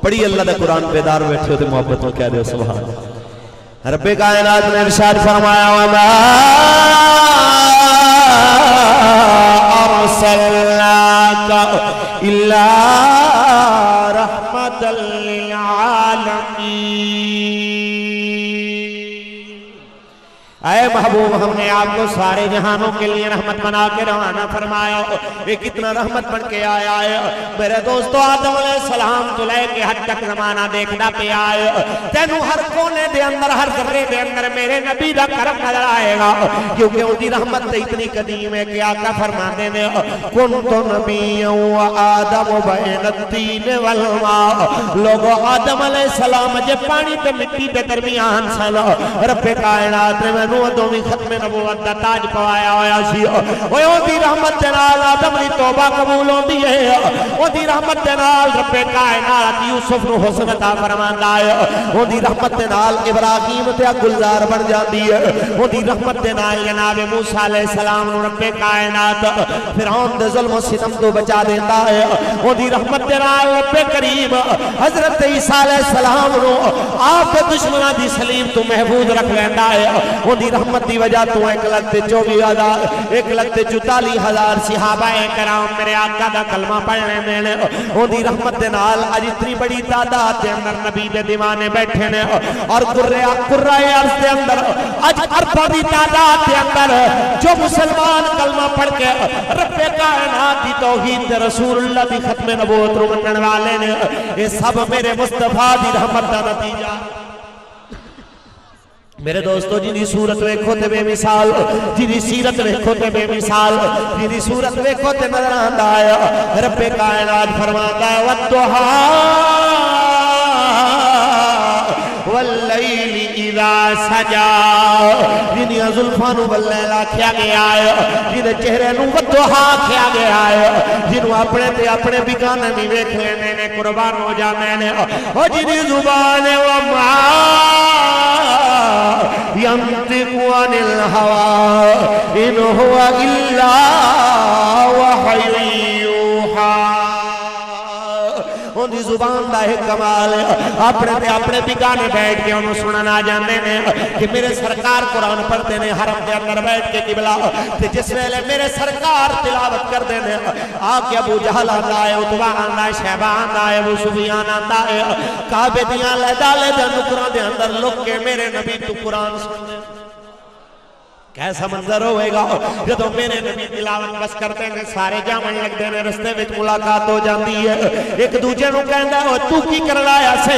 پڑھی اللہ دا قرآن بیدار بیٹھے ہو تے محبت میں کہہ دے سبحان رب کائنات نے ارشاد فرمایا وما ارسلناک الا رحمتا للعالمین اے محبوب ہم نے آپ کو سارے جہانوں کے لیے رحمت بنا کے روانہ فرمایا یہ کتنا رحمت بن کے آیا ہے میرے دوستو آدم علیہ السلام تو لے کے حد تک زمانہ دیکھنا پہ آئے تینوں ہر کونے دے اندر ہر ذرے دے اندر میرے نبی دا کرم نظر آئے گا کیونکہ ان کی رحمت اتنی قدیم ہے کہ آقا فرمانے نے کنتو نبی و آدم بین الدین والماء لوگو آدم علیہ السلام جے پانی تے مٹی دے درمیان سن رب کائنات نے دومی ختم نبوت دا تاج پوایا ہویا سی اوہ دی رحمت دنال آدم دی توبہ قبول ہوں دی ہے اوہ دی رحمت دنال رب کائنات یوسف نو حسن عطا فرماندا ہے اوہ دی رحمت دنال ابراہیم تے گلزار بن جاندی ہے اوہ دی رحمت دنال جناب موسیٰ علیہ السلام نو رب کائنات فرعون دے ظلم و ستم تو بچا دیتا ہے اوہ دی رحمت دنال رب کریم حضرت عیسیٰ علیہ السلام نو آپ دشمنہ دی سلیم تو محفوظ رکھ لیندہ ہے دی رحمت دی وجہ تو 1,44,000 صحابہ کرام میرے آقا دا کلمہ پڑھنے میں وہ دی رحمت دے نال آج اتنی بڑی تعداد دے اندر نبی دے دیوانے بیٹھے نے اور قرآن عرض دے اندر آج اربع دی تعداد دے اندر جو مسلمان کلمہ پڑھ کے رب کائنات دی توحید دے رسول اللہ دی ختم نبوت رو منن والے نے یہ سب میرے مصطفیٰ دی رحمت دا نتیجہ میرے دوستو جنہی صورت ویکھو تے بے مثال جنہی سیرت ویکھو تے بے مثال جنہی صورت ویکھو تے نظر آندہ آیا رب کائنات فرماتا ہے وَالضُّحَا وَاللَّيْلِ اِذَا سَجَا جنہی زلفانو واللیلہ کیا گیا ہے جنہی چہرے نو وَالضُّحَا کیا گیا ہے جنہوں اپنے تے اپنے بگانے میں ویکھ لینے نے قربان ہو جانے نے اور جنہی زبان وَمَا ينطق عن الهوى إن هو إلا وحي يوحى ان دی زبان دا ایک کمال ہے اپنے بگانے بیٹھ کے انہوں سننا جانے نے کہ میرے سرکار قرآن پڑھتے نے حرم دے اندر بیٹھ کے قبلہ کہ جس ویلے میرے سرکار تلاوت کر دینے آکے ابو جہل آندہ ہے اتبا آندہ ہے شہبہ آندہ ہے ابو سفیان آندہ ہے کعبے دیاں لے ڈالے دے نکران دے اندر لوگ کے میرے نبی تو قرآن سن دے کیسا منظر ہوئے گا جدو میرے نبی تلاوت بس کرتے ہیں سارے جامن لگ دینے رستے وچ ملاقات ہو جاندی ہے ایک دوجے نو کہندا ہے تو کی کرنا آیا سے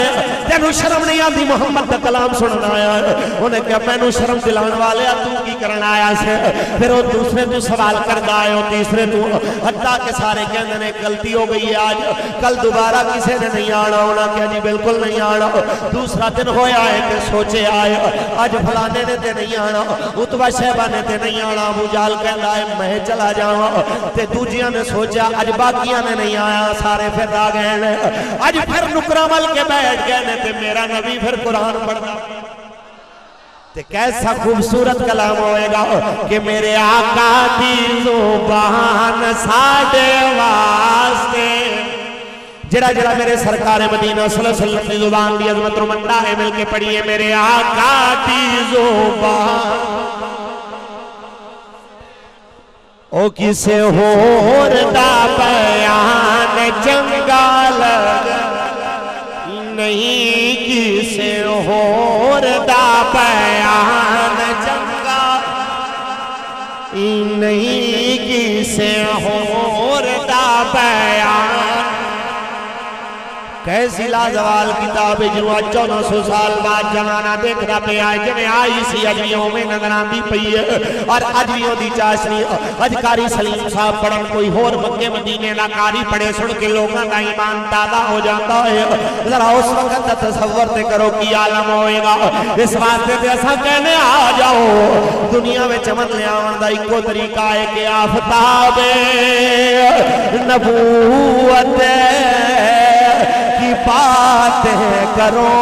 تینو شرم نہیں آندی محمد دا کلام سننا آیا انہیں کہا میں نو شرم دلان والے تو کی کرنا آیا سے پھر وہ دوسرے تو سوال کردہ ہے اور تیسرے تو حتیٰ کہ سارے کہندے نے غلطی ہو گئی ہے آج کل دوبارہ کسے نے نہیں آنا ہونا کہ جی بالکل نہیں آنا دوسرا دن ہویا ہے کہ سوچے آئے آج فلانے نے تے نہیں آنا اتبا شہبہ نے تے نہیں آنا ابو جہل کہندا ہے میں چلا جاؤں تے دوجیاں نے سوچا اج باقیاں نے نہیں آیا سارے پھر آ گئے نے اج پھر نکرہ مل کے بیٹھ گئے نے تے میرا نبی پھر قرآن پڑھنا تے کیسا خوبصورت کلام ہوئے گا کہ میرے آقا دی زبان ساڑے واسطے جڑا جڑا میرے سرکار مدینہ صلی اللہ علیہ وسلم دی زبان دی عظمت رو مندہ ہے مل کے پڑھئے میرے آقا دی زبان او کسے ہور دا بیان چنگا لگا نہیں کسے ہور دا بیان چنگا نہیں کسے ہور دا بیان کیسی لازوال کتاب جنوہ 1400 سال بعد جمانہ دیکھنا پہ آئے جنہیں آئی سی اجویوں میں نظران دی پئی ہے اور اجویوں دی چاشنی اجکاری سلیم صاحب پڑھن کوئی ہور مکہ مدینے لاکاری پڑھے سن کے لوگاں کا ایمان دادا ہو جاتا ہے ذرا اس وقت تصور تے کرو کی عالم ہوئے گا اس واسطے تے ایسا کہنے آ جاؤ دنیا میں چمن لے آن دا ایک طریقہ ہے کہ آفتاب نبوت کی باتیں کرو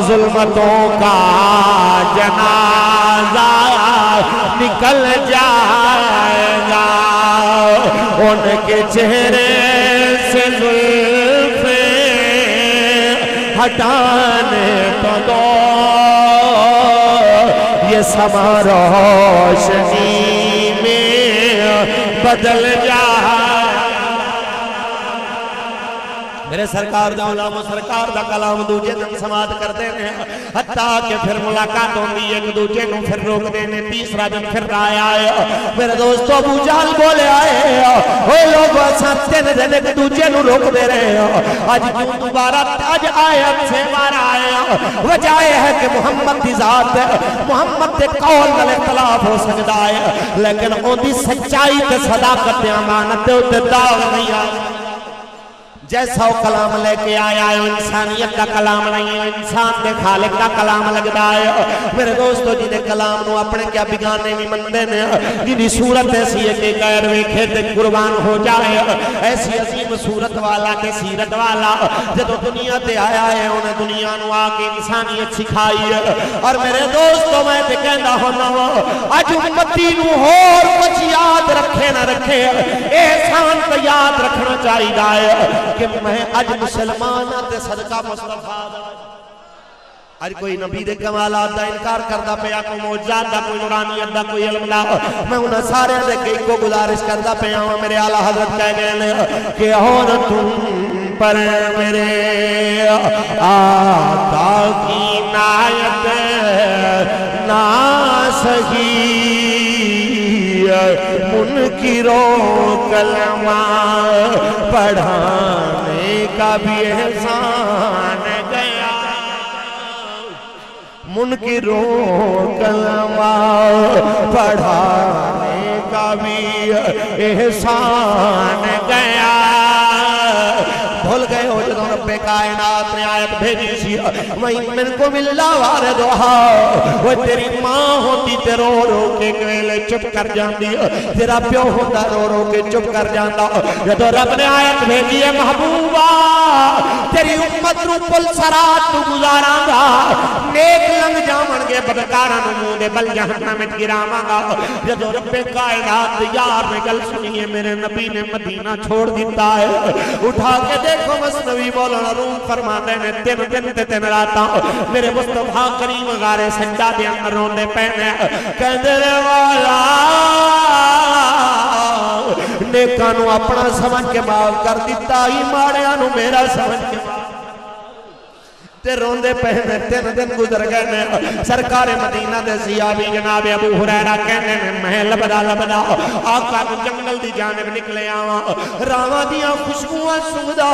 ظلمتوں کا جنازہ نکل جائے گا ان کے چہرے سے زلفیں ہٹانے تو دو یہ سما روشنی میں بدل جائے میرے سرکار دا علامہ سرکار دا کلام دوجے دن سماعت کرتے ہیں حتیٰ کہ پھر ملاقات ہوندی ایک دوجے کو پھر روک دینے تیسرا دن پھر رائے آئے میرے دوستو ابو جہل بولے آئے وہ لوگ ساتھتے نے دن ایک دوجے کو روک دے رہے ہیں آج کیوں دوبارہ آج آیت سے بارا آئے وجہ ہے کہ محمد دی ذات ہے محمد دے قول نل اختلاف ہو سکتا ہے لیکن ان دی سچائی تے صداقت امانت تے داغ نہیں آئے جیسا وہ کلام لے کے آیا ہے انسانیت کا کلام نہیں ہے انسان دے خالق کا کلام لگتا ہے میرے دوستو جنہیں کلام نو اپنے کیا بگانے میں مندے نے جنہیں صورت ایسی ہے کہ غیر ویکھے تے قربان ہو جائے ایسی عظیم صورت والا کے سیرت والا جدو دنیا تے آیا ہے انہیں دنیا نو آکے انسانیت سکھائی ہے اور میرے دوستو میں تے کہنا ہونا آج امتی نو اور کچھ یاد رکھے نہ رکھے احسان کو یاد رکھنا چاہیے کہ میں اج مسلمانہ تے صدقہ مصطفیٰ اج کوئی نبی دے کمالات دا انکار کردہ پیا کوئی معجزات دا کوئی نورانیت دا کوئی علم دا میں انہیں سارے دے کئی کو گزارش کردہ پیا ہوں میرے اعلیٰ حضرت کہہ گئے کہ اور تم پر میرے آقا کی نایت نہ سہی منکروں کلمہ پڑھانے کا بھی احسان گیا منکروں کلمہ پڑھانے کا بھی احسان گیا بھول گئے ہو جدوں رب کائنات نے آیت بھیجی سی من کو ملا واردہا وہ تیری ماں ہوتی تے رو رو کے کوئلے چپ کر جاندی تیرا پیو ہوتا رو رو کے چپ کر جاندہ جدوں رب نے آیت بھیجی ہے محبوبہ تیری امت رو پل سرات تو گزاراں گا نیک لنگ جامن گے بدکاراں نمو دے بل جہنم گراواں گا جدوں رب کائنات یار نے گل سنی ہے میرے نبی نے مدینہ چھوڑ دیتا ہے اٹھا کے دیکھو مصنوی مولانا روم فرماتے ہیں تین دن تے تین راتا میرے مصطفیٰ کریم غارے سجدہ دے اندر روندے پہنے کہندے والا نیکانو اپنا سمجھ کے معاف کر دیتا ہی ماڑیانو میرا سمجھ کے معاف تے روندے پہنے تین دن گزر گئے سرکار مدینہ دے زیابی جناب ابو ہریرہ کہنے میں لبدا لبدا آقا کو جنگل دی جانب نکلے آواں راواں دیاں خوشبوئیں سنگدا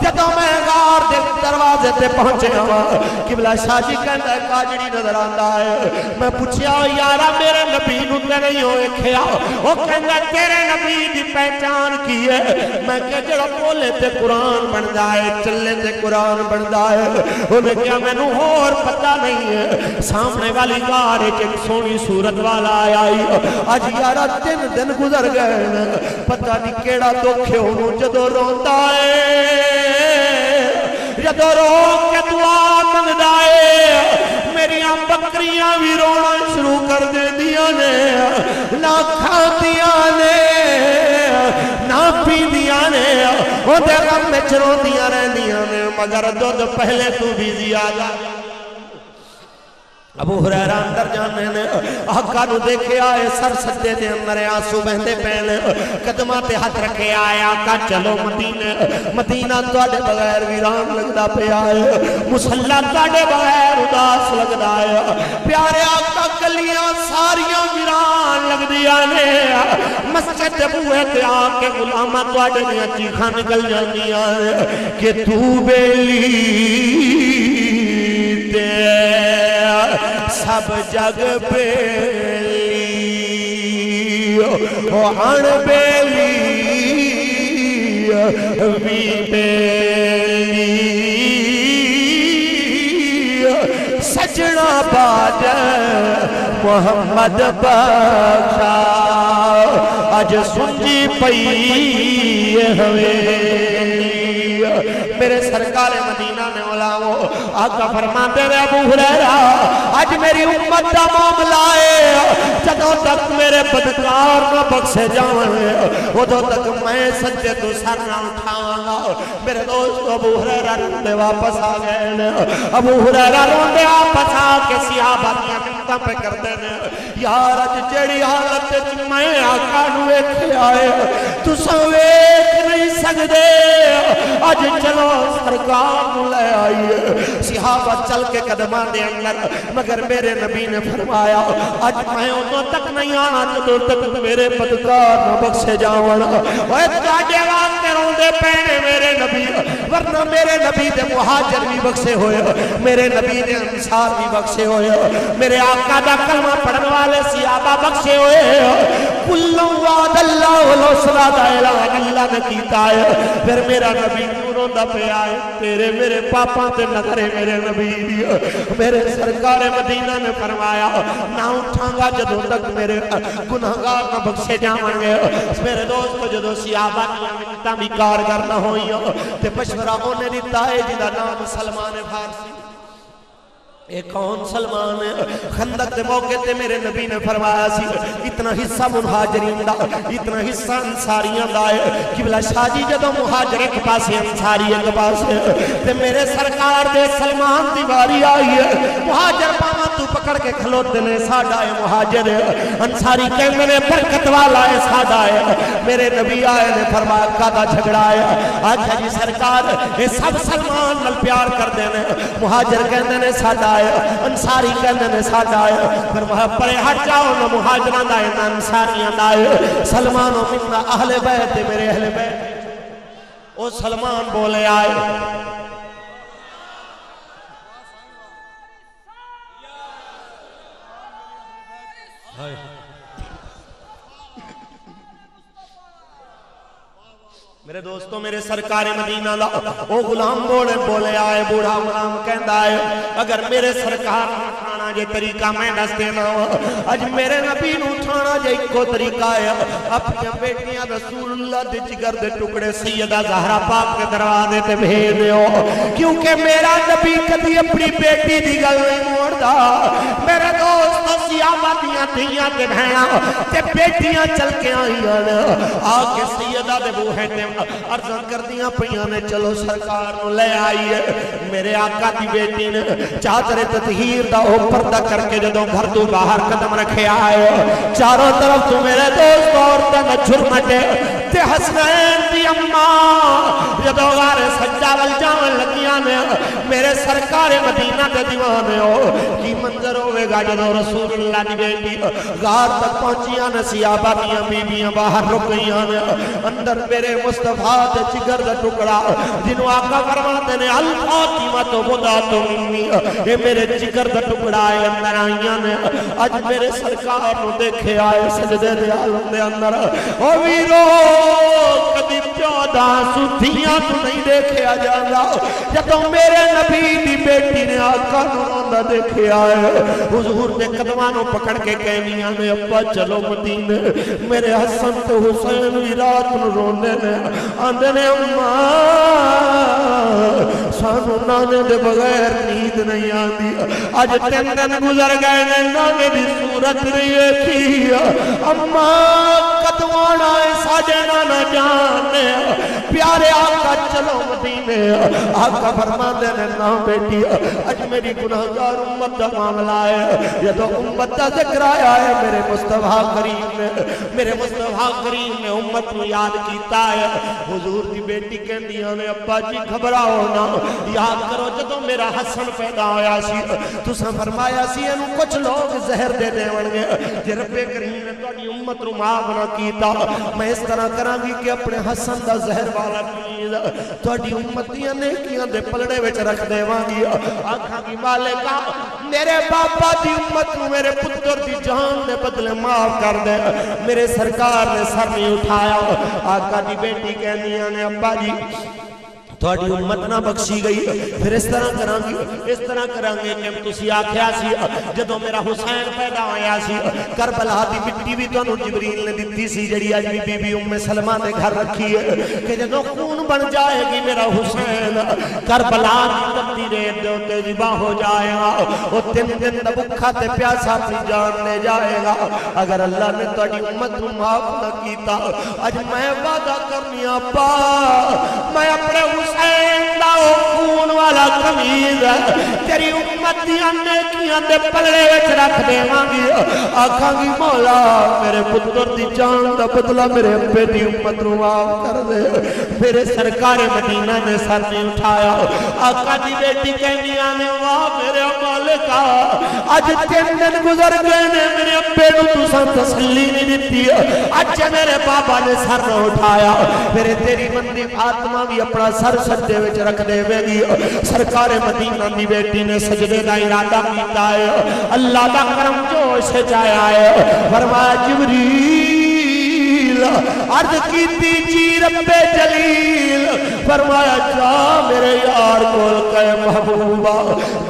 جدوں میں غار دے دروازے تے پہنچے آواں قبلہ شاہ جی کہندا ہے کاجڑی نظر آندا ہے میں پوچھیا یارا میرے نبی نو تے نہیں ہوئے کھیا وہ کہندا تیرے نبی دی پہچان کی ہے میں کہ جڑا بولے تے قرآن بن جائے چلے تے قرآن بن جائے انہیں کیا میں نو اور پتہ نہیں ہے سامنے والی غار ایک سونی صورت والا آئی آج یارا تین دن گزر گئے پتہ نہیں کیڑا دکھے ہوں جدو روندا ہے جدو رو کے دعا منگدا ہے میریاں بکریاں بھی رونا شروع کر دے دیا نے نہ کھاتیاں نے نہ پی دیا نے وہ دے غم میں چرو دیا رہ دیا نے مگر دودھ پہلے تو بھی زیادہ ابو ہریرہ اندر جانے نے آقا نو دیکھے آئے سر سجدے دے اندر آنسو بہندے پہنے قدمات ہاتھ رکھے آئے آقا چلو مدینہ تواڈے بغیر ویران لگدا پہ آئے مسلح تواڈے بغیر اداس لگدا ہے پیارے آقا گلیاں ساریاں ویران لگ دیا نے مسجد بوئے تے آکے غلامہ تواڈے نے چیخاں نکل جاندیاں کہ تو بیلی تے سب جگ بیلی اڑ بیلی وی بیلی سجنا باج محمد بخشا اج سنجی پئی ہوئے میرے سرکار مدینہ نے علامو آقا فرماتے ہیں ابو ہریرہ آج میری امت دا معاملہ ہے جدوں تک میرے بدکار نہ بخشے جاوے ادوں تک میں سجدے تو سر نہ اٹھاواں میرے دوست ابو ہریرہ روندے واپس آ گئے ابو ہریرہ روندے واپس آ کے صحابہ دیاں منتاں پہ کرتے ہیں یار اج جیڑی حالت وچ میں آقا نو ویکھے آئے تساں ویکھ نہیں سکدے اج چلو سرکار نو لے آئیے صحابہ چل کے قدماں دے اندر مگر میرے نبی نے فرمایا اج میں ادوں تک نہیں آنا جدوں تک میرے بدکار نہ بخشے جاون اوے تواڈے واسطے روندے پے نے میرے نبی ورنہ میرے نبی دے مہاجر بھی بخشے ہوئے میرے نبی دے انصار بھی بخشے ہوئے میرے آقا دا کلمہ پڑھن والے صحابہ بخشے ہوئے کلو وعد اللہ والحسنہ دا اعلان اللہ نے کیتا ہے پھر میرا نبی کیوں روندا پیا ہے تیرے میرے پاپا تے نظر میرے نبی دی میرے سرکار مدینہ نے فرمایا نہ اٹھاں گا جدوں تک میرے گناہگار نہ بخشے جاون گے میرے دوست جدوں صحابہ دی منتاں بھی کارگر نہ ہوئیاں تے مشورہ انہیں دیتا ہے جدا نام سلمان فارسی ایک کون سلمان خندق دے موقع تے میرے نبی نے فرمایا سی اتنا حصہ مہاجرین دا اتنا حصہ انصاریاں دا ہے قبلہ شاہ جی جدو مہاجر ایک پاسے انصاری ایک پاسے تے میرے سرکار دے سلمان دیواری آئی ہے مہاجر پاما تو پکڑ کے کھلوتے نے ساڑھا ہے مہاجر انصاری کہنے نے برکت والا ہے ساڑھا ہے میرے نبی آئے نے فرمایا کادا جھگڑا ہے آجھا جی سرکار یہ سب سلمان نل پیار کر دینے مہاجر کہنے نے ساڑھا انصاری کہنے نے ساتھ آئے پھر وہاں پرے ہٹ جاؤ نہ مہاجران آئے نہ انصاریان آئے سلمان و منہ اہل بیت میرے اہل بیت او سلمان بولے آئے میرے دوستوں میرے سرکار مدینہ دا او غلام بولے آئے بوڑھا غلام کہندا ہے اگر میرے سرکار اٹھانا جے طریقہ میں دس دینا اج میرے نبی نو اٹھانا جے ایک کو طریقہ ہے اپنی بیٹیاں رسول اللہ دے جگر دے ٹکڑے سیدہ زہرا پاک کے دروازے تے بھیج دیو کیونکہ میرا نبی کبھی اپنی بیٹی دی گل نہیں موڑدا میرے دوست صحابہ دیاں دھیاں تے بہناں تے بیٹیاں چل کے آئیاں آ کے سیدہ دے بوہے تے عرضاں کر دیاں پہیاں نے چلو سرکار نو لے آئی ہے میرے آقا دی بیٹی نے چادر تطہیر دا او پردہ کر کے جدوں گھر تو باہر قدم رکھے آئے چاروں طرف تو میرے دوست عورتیں نہ جھرمٹے تے حسنین دی اماں جدوں غار سجدہ والجاون لگیاں نے میرے سرکار مدینہ دے دیوانے ہو کی منظر ہوئے گا جدوں رسول اللہ دی بیٹی غار تک پہنچیاں نے صحابہ دیاں بیبیاں باہر رک گئیاں نے اندر میرے مصطفیٰ دے جگر دا ٹکڑا جنہوں آقا فرماتے نے الفاطمہ تو بدا تو منی یہ میرے جگر دا ٹکڑا ہے اندر آئیاں نے آج میرے سرکار نو دیکھے آئے سجدے دے عالم دے اندر او ویرو کبھی پیادہ سدھیاں تو نہیں دیکھے آ جانا جب میرے نبی دی بیٹی نے آقا نو روندہ دیکھے آئے حضور دے قدمانوں پکڑ کے کہنیاں نے ابا چلو مدینے میرے حسن تو حسین وی رات نو روندے نے آندے نے اماں سانو نانے دے بغیر نیند نہیں آندی آج 3 دن گزر گئے نے نانے دی صورت نہیں تھی اماں قدمان آئے ساجے نانا جانے پیارے آقا چلو مدینے آقا فرما دینے نا بیٹی آج میری گناہگار امت دا معاملہ ہے یہ تو امت دا ذکر آیا ہے میرے مصطفیٰ کریم نے امت میں یاد کیتا ہے حضور دی بیٹی کہندیاں نے ابا جی گھبراؤ نہ یاد کرو جدوں میرا حسن پیدا ہویا سی تساں فرمایا سی اینو کچھ لوگ زہر دے دیون گے جے رب کریم نے تہاڈی امت نو معاف نہ کیتا میں اس طرح کراں گی کہ اپنے حسن دا زہر والا چیز تہاڈی امت دیاں نیکیاں دے پلڑے وچ رکھ دیواں گی آکھاں گی مالکا میرے باپا دی امت نو میرے پتر دی جان دے بدلے معاف کر دے میرے سرکار نے سر نہیں اٹھایا آقا دی بیٹی کہنیاں نے ابا جی تھوڑی امت نہ بخشی گئی پھر اس طرح کرانگے کہ تسی آکھیا سی جدو میرا حسین پیدا ہویا سی کربلا دی مٹی بھی تو جبریل نے دیتی سی جڑی آج بی بی ام سلمہ نے گھر رکھی ہے کہ جدو خون بن جائے گی میرا حسین کربلا کی تبتی ریت دے ہوتے ذبح ہو جائے گا وہ 3 دن دا بکھا تے پیاسا اپنی جان لے جائے گا اگر اللہ نے تھوڑی امت کو معاف نہ کیتا آج میں وعدہ کرنی آپا میں اپنے حسین دا خون والا قمیض تیری امت دیاں نیکیاں دے پلڑے وچ رکھ دے گی آکھاں گی مولا میرے پتر دی جان دا بدلہ میرے ابے دی امت نو معاف کر دے میرے سرکار مدینہ نے سر نہیں اٹھایا آقا دی بیٹی کہنی آنے واہ میرے مالکا آج 3 دن گزر گئے نے میرے ابے نو تساں تسلی نہیں دیتی آج میرے بابا نے سر نہ اٹھایا میرے تیری بندی فاطمہ بھی اپنا سر سجدے وچ رکھ دے گی سرکار مدینہ دی بیٹی نے سجدے دا ارادہ کیتا ہے اللہ دا کرم جوش جایا ہے فرمایا جبریل عرض کیتی جی رب جلیل فرمایا جا میرے یار کول کہ محبوبہ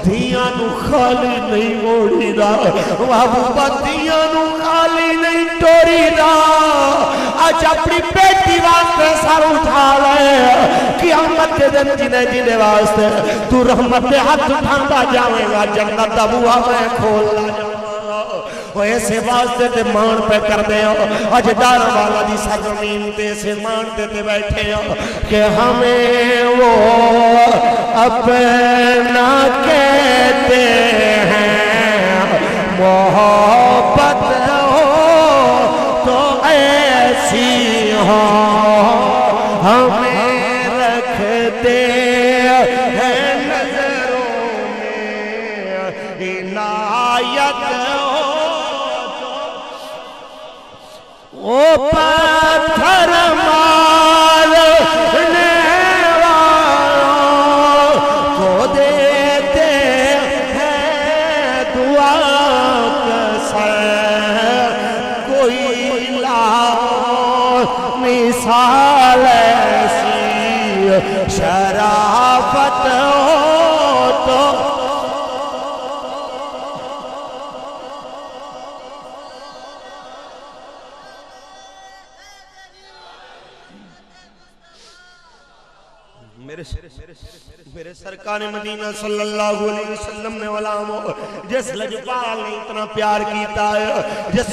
دھیاں نو خالی نہیں موڑی دا محبوبہ دھیاں نو خالی نہیں ٹوری دا آج اپنی بیٹی واسطے سر اٹھا لے قیامت کے دن جنہیں واسطے تو رحمت دے ہاتھ اٹھاندا جاویں گا جنت دا بوہا میں کھولنا جاؤں وہ ایسے واسطے تے مان پہ کر دے ہو آج دارہ والا دی سرزمین تے سے مان تے بیٹھے ہو کہ ہمیں وہ اپنا کہتے ہیں محبت ہو تو ایسی ہو ہمیں رکھتے ہیں نظروں میں عنایت او پتھر مارنے والوں کو دیتے ہیں دعا کسر کوئی لاؤ مثال ایسی شرافت ہو تو میرے سرکار مدینہ صلی اللہ علیہ وسلم نے علاموں جس لجپال نے اتنا پیار کیتا ہے جس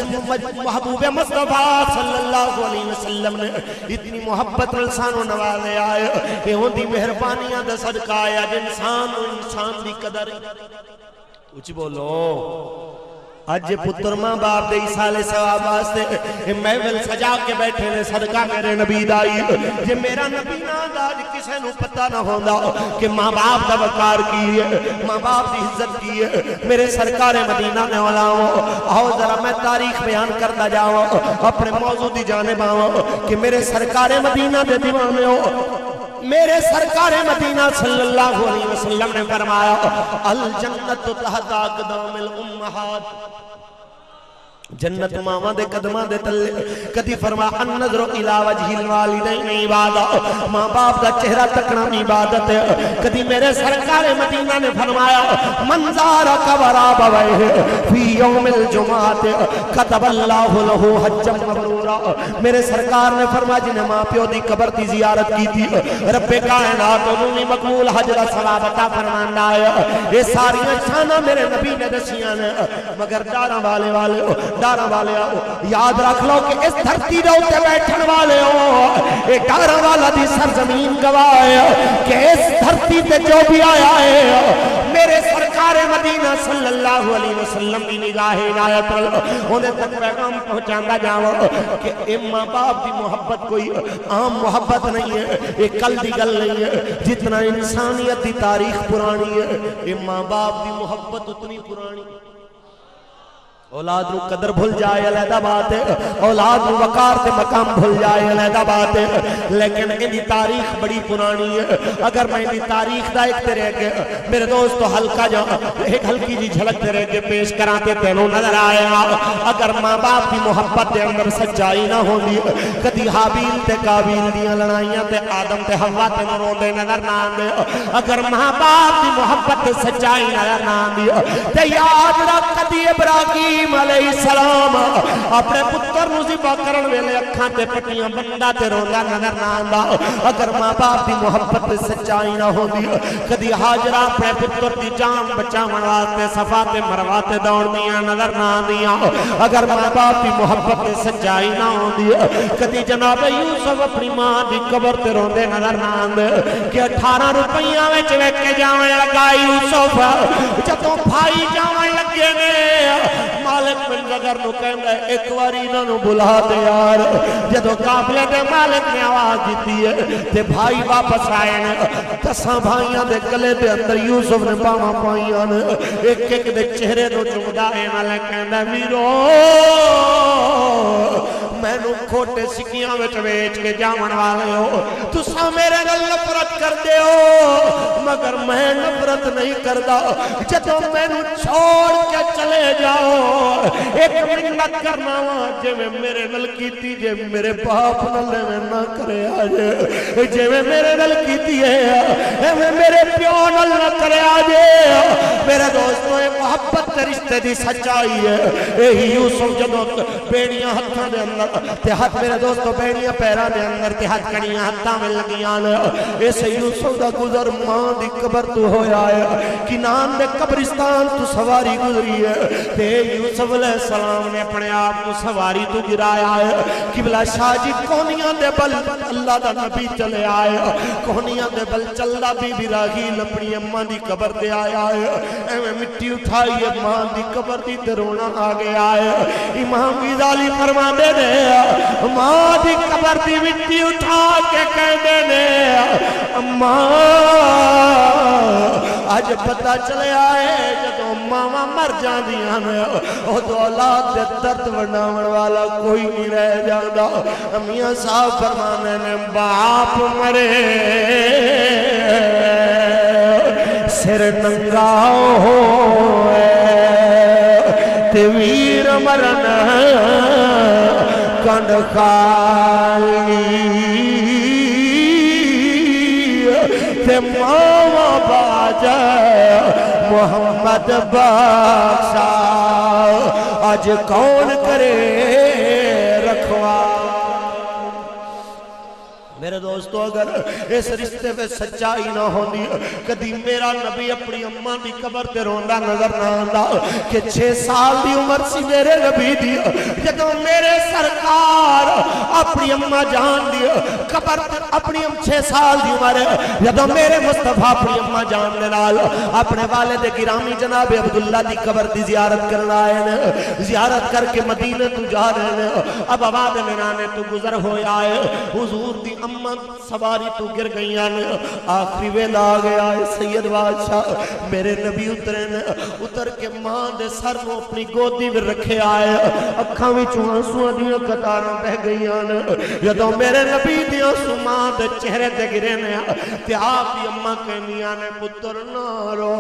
محبوب مصطفیٰ صلی اللہ علیہ وسلم نے اتنی محبت رلسان و نوالے آئے کہ ہوں دی مہربانیاں دا صدقہ آیا جنسان و انسان دی قدر کچھ بولو آج پتر ماں باپ دے سالے ثواب واسطے محفل سجا کے بیٹھے نے صدقہ میرے نبی دائی جے میرا نبی نہ دا کسے نو پتہ نہ ہوندا کہ ماں باپ دا وقار کی ہے ماں باپ دی عزت کی ہے میرے سرکار مدینہ نے علاؤں آؤ ذرا میں تاریخ بیان کرتا جاؤں اپنے موضوع دی جانب آؤں کہ میرے سرکار مدینہ دے دیوانے ہو میرے سرکار مدینہ صلی اللہ علیہ وسلم نے فرمایا الجنت تحت اقدام الامہات جنت ماما دے قدمہ دے تلے کدی فرمایا النظر الى وجہ الوالدین عبادہ ماں باپ دا چہرہ تکنا عبادت ہے کدی میرے سرکار مدینہ نے فرمایا منظار قبرا بوئے فی یوم الجمعات کتب اللہ لہو حجم مبرورا میرے سرکار نے فرمایا جنہیں ماں پیو دی قبر دی زیارت کی تھی رب کائنات انہوں مقبول حجر ثواب عطا فرمانا ہے یہ ساری شانہ میرے نبی نے دسیاں نے مگر ڈارہ والے ہو یاد رکھ لو کہ اس دھرتی دے ہوتے بیٹھن والے ہو ایک ڈارہ والا دی سرزمین گواہ کہ اس دھرتی تے جو بھی آیا ہے میرے سرکار مدینہ صلی اللہ علیہ وسلم کی نگاہ عنایت انہیں تک پیغام پہنچاندہ جاؤ کہ ماں باپ دی محبت کوئی عام محبت نہیں ہے ایک کل دی گل نہیں ہے جتنا انسانیت دی تاریخ پرانی ہے ماں باپ دی محبت اتنی پرانی اولاد نو قدر بھول جائے علیحدہ بات ہے، اولاد نو وقار تے مقام بھول جائے علیحدہ بات ہے، لیکن انہی تاریخ بڑی پرانی ہے۔ اگر میں انہی تاریخ دا ایک طرح کے میرے دوستو ہلکا جا ایک ہلکی جی جھلک طرح کے پیش کراتے تینوں نظر آئے گا۔ اگر ماں باپ دی محبت دے اندر سچائی نہ ہوندی، کدی حابیل تے قابیل دیاں لڑائیاں تے آدم تے حوا تے روندے نظر نہ آندے۔ اگر ماں باپ دی محبت تے سچائی نظر نہ آندی تے یاد رکھ کدی ابراہیم علیہ السلام اپنے پتر نو ذبح کرن ویلے اکھاں تے پٹیاں بندا تے روندا نظر نہ آندا۔ اگر ماں باپ دی محبت تے سچائی نہ ہوندی کدی ہاجرہ اپنے پتر دی جان بچاون واسطے صفا تے مروہ تے دوڑدیاں نظر نہ آندیاں۔ اگر ماں باپ دی محبت تے سچائی نہ ہوندی کدی جناب یوسف اپنی ماں دی قبر تے روندے نظر نہ آندے کہ 18 روپیاں وچ ویک کے جاون لگا یوسف جدوں بھائی جاون لگے نے مالک بن زگر نو کہندا ہے ایک واری انہاں نو بلا دے یار۔ جدوں قافلے دے مالک نے آواز دتی ہے تے بھائی واپس آئے نے، 10 بھائیاں دے گلے دے اندر یوسف نے باواں پائیاں نے، ایک ایک دے چہرے تو چمدا ہے مالک کہندا ویرو مینوں کھوٹے سکیاں وچ ویچ کے جاون والے ہو، تساں میرے نال نفرت کردے ہو مگر میں نفرت نہیں کردا۔ جدوں مینوں چھوڑ کے چلے جاؤ ایک منت کرنا وا جویں میرے نال کیتی جے میرے باپ نال نہ کرے آجے، جویں میرے نال کیتی ہے ایویں میرے پیو نال نہ کرے آجے۔ میرے دوستو اے محبت تے رشتے دی سچائی ہے۔ یہی یوسف جدوں بیڑیاں ہتھاں دے اندر تے ہاتھ میرے دوستو بیڑیاں پیراں دے اندر تے ہاتھ کڑیاں ہتھاں وچ لگیاں نے، اس یوسف دا گزر ماں دی قبر تو ہویا ہے، کنان دے قبرستان تو سواری گزری ہے تے یوسف علیہ السلام نے اپنے آپ کو سواری تو گرایا ہے۔ قبلہ شاہ جی کونیاں دے بل اللہ دا نبی چلے آئے، کونیاں دے بل چلدا بی بی راہیل اپنی اماں دی قبر تے آیا ہے، ایویں مٹی اٹھائی ہے ماں دی قبر دی تے رونا آ گیا ہے۔ امام غزالی فرماندے نے ماں دی قبر دی مٹی اٹھا کے کہندے نے اماں اج پتہ چلے آئے جدوں ماواں مر جاندیاں نے اودوں اولاد دے درد ونڈاون والا کوئی نہیں رہ جاندا۔ میاں صاحب فرمانے نے باپ مرے سر ننگا ہوئے تے ویر مرن کنڈ خالی تے ماما باجا محمد بخشا آج کون کرے رکھوا۔ میرے دوستو اگر اس رشتے پہ سچائی نہ ہوندی کدی میرا نبی اپنی اماں دی قبر تے روندا نظر نہ آندا کہ 6 سال دی عمر سی میرے نبی دی جدوں میرے سرکار اپنی اماں جان دی قبر اپنی 6 سال دی عمر جدوں میرے مصطفیٰ اپنی اماں جان دے نال اپنے والد گرامی جناب عبداللہ دی قبر دی زیارت کرنا آئے نے، زیارت کر کے مدینے تو جا رہے نے، اب آباد منانے تو گزر ہویا ہے، حضور دی اماں سواری تو گر گئیاں نے، آخری ویلا آ گیا ہے سید بادشاہ میرے نبی اترے نے، اتر کے ماں دے سر کو اپنی گودی میں رکھے آئے، اکھاں وچوں آنسواں دیاں قطاراں بہ گئیاں نے، جدوں میرے نبی دی آنسو ماں دے چہرے تے گرے نے تے آپ دی اماں کہندیاں نے پتر نہ رو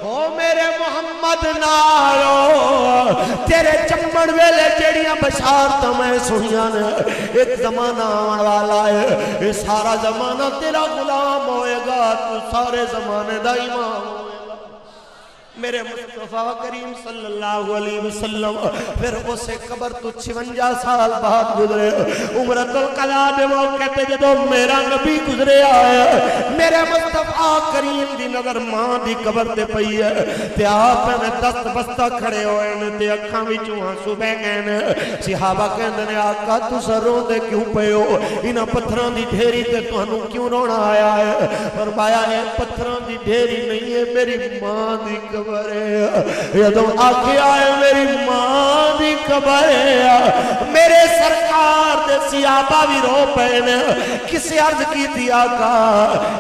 او میرے محمد نہ رو، تیرے چمڑ ویلے جڑیاں بشارتاں میں سنیاں نے، ایک زمانہ آن والا ہے یہ سارا زمانہ تیرا غلام ہوئے گا، تو سارے زمانے دا امام ہوئے گا۔ میرے مصطفیٰ کریم صلی اللہ علیہ وسلم پھر اسے قبر تو 56 سال بعد گزرے، عمرۃ القضاء دے موقع تے جدوں میرا نبی گزرے آیا میرے مصطفیٰ کریم دی نظر ماں دی قبر تے پئی ہے تے آپ نے دست بستہ کھڑے ہوئے نے تے اکھاں وچوں آنسو بہ گئے نے۔ صحابہ کہندے نے آقا تساں روندے کیوں پئے ہو، انہاں پتھراں دی ڈھیری تے تانوں کیوں رونا آیا ہے؟ فرمایا ہے پتھراں دی ڈھیری نہیں ہے میری ماں دی قبر قبر جدوں آکھیا ہے میری ماں دی قبر میرے سرکار دے صحابہ بھی رو پئے کسے عرض کی تھی آقا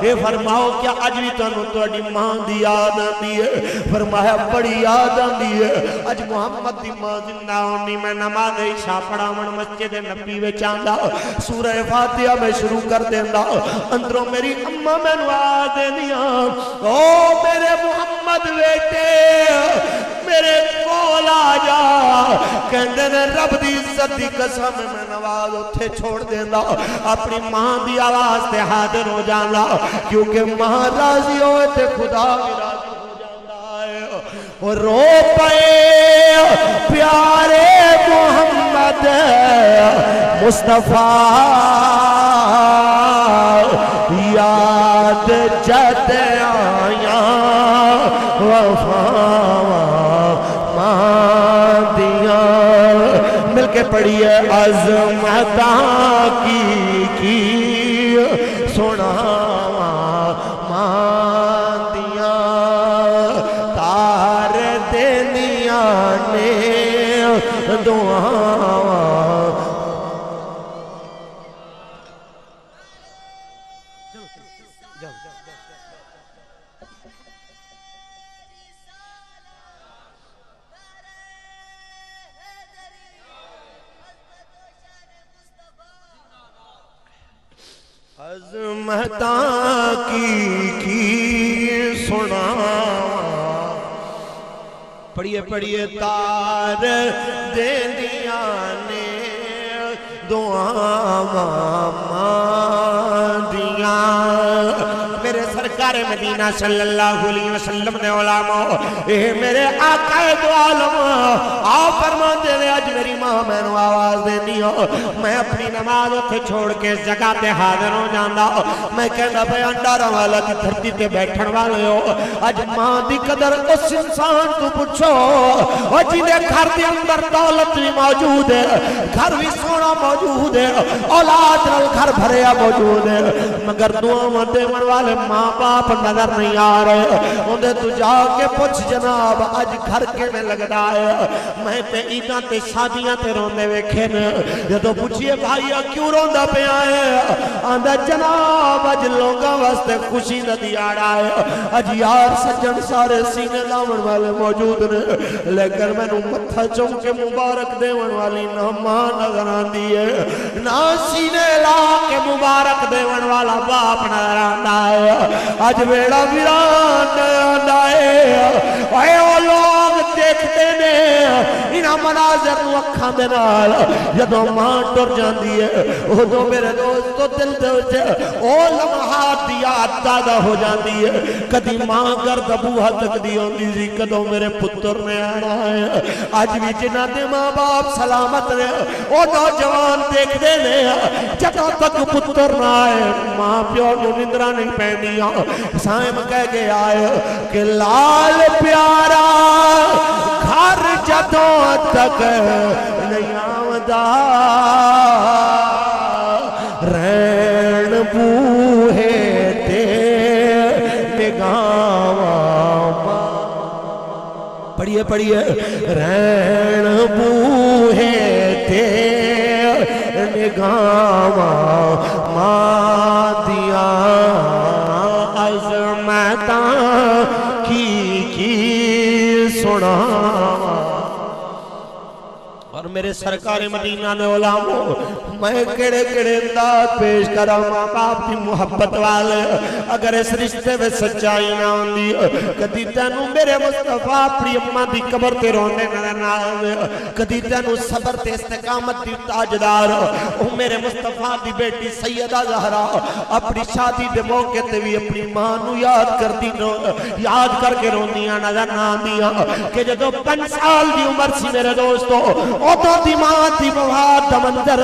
اے فرماؤ کیا اج بھی تہاڈی ماں دی یاد آندی ہے فرمایا بڑی یاد آندی ہے اج محمد دی ماں زندہ ہونی میں نماز عشاء پڑھاون مسجد نبی وچ آندا سورہ فاتحہ میں شروع کر دیندا اندروں میری اماں مینوں آ دیندیاں او میرے محمد بیٹے میرے کول آ جا کہندے نے رب دی عزت دی قسم میں نماز اوتھے چھوڑ دیندا اپنی ماں دی آواز تے حاضر ہو جاندا کیونکہ ماں راضی ہوئے تے خدا بھی راضی ہو جاندا ہے اور رو پئے پیارے محمد مصطفیٰ یاد جد آیا وفا ماندیاں مل کے پڑھیے عظمتاں کی سنا ماندیاں تار دینیاں نے دعاواں عظمتاں کی سنا پڑھیے پڑھیے تار دیندیاں نے دعاواں ماندیاں میرے سرکار مدینہ صلی اللہ علیہ وسلم نے علماء اے میرے آقا دو عالم آؤ فرماندے نے اج میری ماں مینوں آواز دینی ہو میں اپنی نماز اوتھے چھوڑ کے اس جگہ تے حاضر ہو جاندا میں کہندا پیا انڈارا والا دی دھرتی تے بیٹھن والے ہو اج ماں دی قدر اس انسان تو پوچھو او جے گھر دے اندر دولت بھی موجود ہے گھر بھی سونا موجود ہے اولاد نال گھر بھریا موجود ہے مگر دعاواں دیون والے ماں باپ نظر نہیں آ رہے اندے تو جا کے پوچھ جناب اج گھر کے میں لگدا ہے میں تے عیداں تے شادیاں تے روندے ویکھے نے جدوں پوچھیے بھائیا کیوں روندا پیا ہے آندا جناب اج لوکاں واسطے خوشی دا دیہاڑا ہے اج یار سجن سارے سینے لاون والے موجود نے لیکن مینوں متھا چوم کے مبارک دیون والی نہ ماں نظر آندی ہے نہ سینے لا کے مبارک دیون والا باپ نظر آندا ہے اج ویڑا ویران آندا ہے اے او لوگ دیکھتے نے انہاں مناظر نوں اکھاں دے نال جدوں ماں ٹر جاندی ہے اودوں میرے دوستو دل دے وچ او لمحات دی یاد تازہ ہو جاندی ہے کدی ماں گھر دا بوہا تکدی ہوندی سی کدوں میرے پتر نے آنا ہے اج بھی جنہاں دے ماں باپ سلامت نے او نوجوان دیکھدے نے جدوں تک پتر نہ آئے ماں پیو نوں نندراں نہیں پیندیاں سائم کہہ کے آئے کہ لال پیارا گھر جدوں تک نہیں آوندا رین بوہے تے نگاواں پڑھیے پڑھیے رین بوہے تے نگاواں ماندیاں عظمتاں کی سنا اور میرے سرکار مدینہ نے علماء میں کڑے کڑے انداز پیش کرا ماں باپ کی محبت والے اگر اس رشتے میں سچائی نہ ہوندی کدی تینوں میرے مصطفیٰ اپنی اماں دی قبر تے رونے نظر نہ آوے کدی تینوں صبر تے استقامت دی تاجدار او میرے مصطفیٰ دی بیٹی سیدہ زہرا اپنی شادی دے موقع تے بھی اپنی ماں نو یاد کر کے روندیاں نظر نہ آندیاں کہ جدوں 5 سال دی عمر سی میرے دوستو ادوں دی ماں دی وفات دا منظر